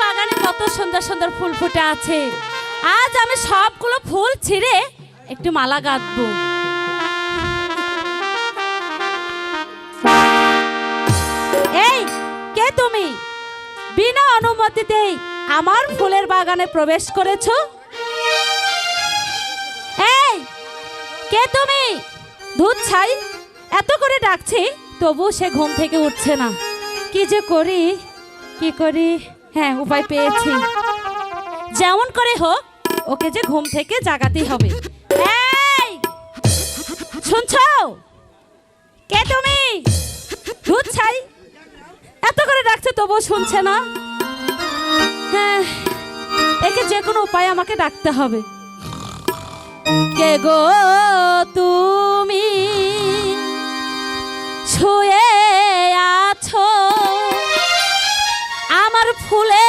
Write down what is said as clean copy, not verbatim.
বাগানে কত সুন্দর সুন্দর ফুল ফুটে আছে। আজ আমি সবগুলো ফুল ছিঁড়ে একটু মালা গাঁথবো। এই কে তুমি? বিনা অনুমতিতেই আমার ফুলের বাগানে প্রবেশ করেছো? এই কে তুমি? দুধ ছাই এত করে ডাকছি তবু সে ঘুম থেকে উঠছে না। কি যে করি কি করি? হ্যাঁ, উপায় পেয়েছি। যেমন করে হোক ওকে যে ঘুম থেকে জাগাতেই হবে। এই শুনছো? কে তুমি? দুধ ছাই এত করে ডাকছে তবু শুনছে না। হ্যাঁ, একে যে কোনো উপায় আমাকে ডাকতে হবে। কে গো তুমি শুয়ে আছো আমার ফুলে